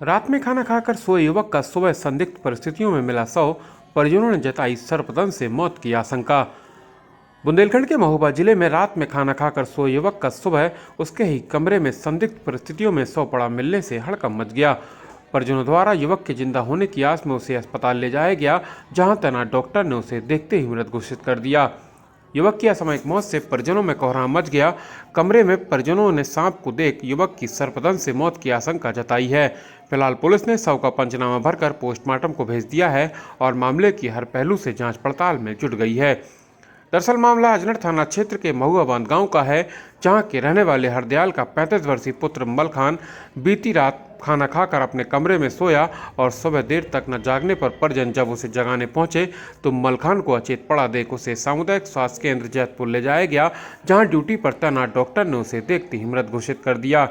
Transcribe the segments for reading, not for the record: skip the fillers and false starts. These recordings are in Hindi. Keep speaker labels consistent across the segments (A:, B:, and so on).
A: रात में खाना खाकर सोए युवक का सुबह संदिग्ध परिस्थितियों में मिला शव। परिजनों ने जताई सर्पदंश से मौत की आशंका। बुंदेलखंड के महोबा जिले में रात में खाना खाकर सोए युवक का सुबह उसके ही कमरे में संदिग्ध परिस्थितियों में शव पड़ा मिलने से हड़कंप मच गया। परिजनों द्वारा युवक के जिंदा होने की आस में उसे अस्पताल ले जाया गया, जहां तैनात डॉक्टर ने उसे देखते ही मृत घोषित कर दिया। युवक की असामयिक मौत से परिजनों में कोहराम मच गया। कमरे में परिजनों ने सांप को देख युवक की सर्पदंश से मौत की आशंका जताई है। फिलहाल पुलिस ने शव का पंचनामा भरकर पोस्टमार्टम को भेज दिया है और मामले की हर पहलू से जांच पड़ताल में जुट गई है। दरअसल मामला अजनर थाना क्षेत्र के महुआ बांध गांव का है, जहां के रहने वाले हरदयाल का 35 वर्षीय पुत्र मलखान बीती रात खाना खाकर अपने कमरे में सोया और सुबह देर तक न जागने पर परिजन जब उसे जगाने पहुंचे तो मलखान को अचेत पड़ा देख उसे सामुदायिक स्वास्थ्य केंद्र जैतपुर ले जाया गया, जहां ड्यूटी पर तैनात डॉक्टर ने उसे देखते ही मृत घोषित कर दिया।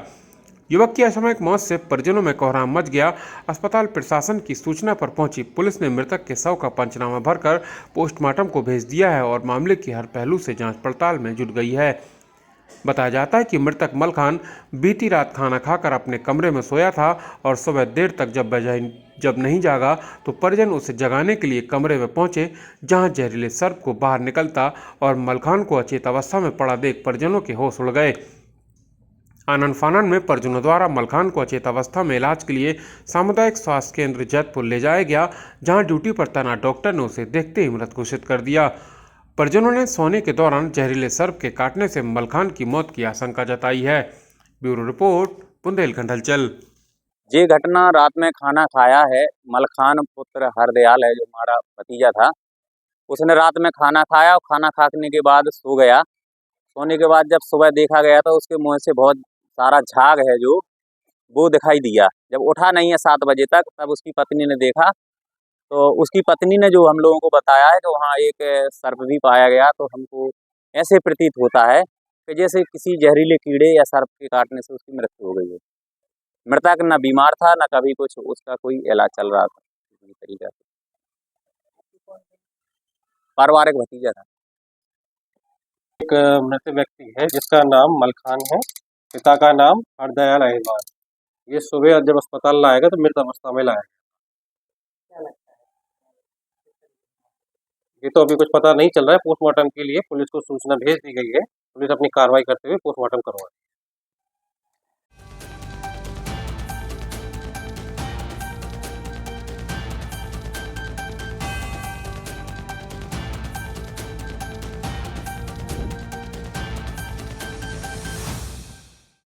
A: युवक की असामयिक मौत से परिजनों में कोहराम मच गया। अस्पताल प्रशासन की सूचना पर पहुंची पुलिस ने मृतक के शव का पंचनामा भरकर पोस्टमार्टम को भेज दिया है और मामले की हर पहलू से जांच पड़ताल में जुट गई है। बताया जाता है कि मृतक मलखान बीती रात खाना खाकर अपने कमरे में सोया था और सुबह देर तक जब नहीं जागा तो परिजन उसे जगाने के लिए कमरे में पहुंचे, जहां जहरीले सर्प को बाहर निकलता और मलखान को अचेत अवस्था में पड़ा देख परिजनों के होश उड़ गए। आनन फानन में परिजनों द्वारा मलखान को अचेत अवस्था में इलाज के लिए सामुदायिक स्वास्थ्य केंद्र जैतपुर ले जाया गया, जहां ड्यूटी पर तैनात डॉक्टर ने उसे देखते ही मृत घोषित कर दिया। परिजनों ने सोने के दौरान जहरीले सर्प के काटने से मलखान की मौत की आशंका जताई है। ब्यूरो रिपोर्ट, बुंदेलखंड हलचल।
B: ये घटना रात में खाना खाया है। मलखान पुत्र हरदयाल है जो हमारा भतीजा था। उसने रात में खाना खाया और खाना खाने के बाद सो गया। सोने के बाद जब सुबह देखा गया तो उसके मुंह से बहुत सारा झाग है जो वो दिखाई दिया। जब उठा नहीं है 7 बजे तक, तब उसकी पत्नी ने देखा तो उसकी पत्नी ने जो हम लोगों को बताया है कि वहाँ एक सर्प भी पाया गया। तो हमको ऐसे प्रतीत होता है कि जैसे किसी जहरीले कीड़े या सर्प के काटने से उसकी मृत्यु हो गई है। मृतक न बीमार था न कभी कुछ उसका कोई इलाज चल रहा था किसी तरीका से। पारिवारिक भतीजा था।
C: एक मृत व्यक्ति है जिसका नाम मलखान है, पिता का नाम हरदयाल अहिरवार। ये सुबह जब अस्पताल लाया गया तो मृत अवस्था में लाया गया। ये तो अभी कुछ पता नहीं चल रहा है। पोस्टमार्टम के लिए पुलिस को सूचना भेज दी गई है। पुलिस अपनी कार्रवाई करते हुए पोस्टमार्टम करवा रही है।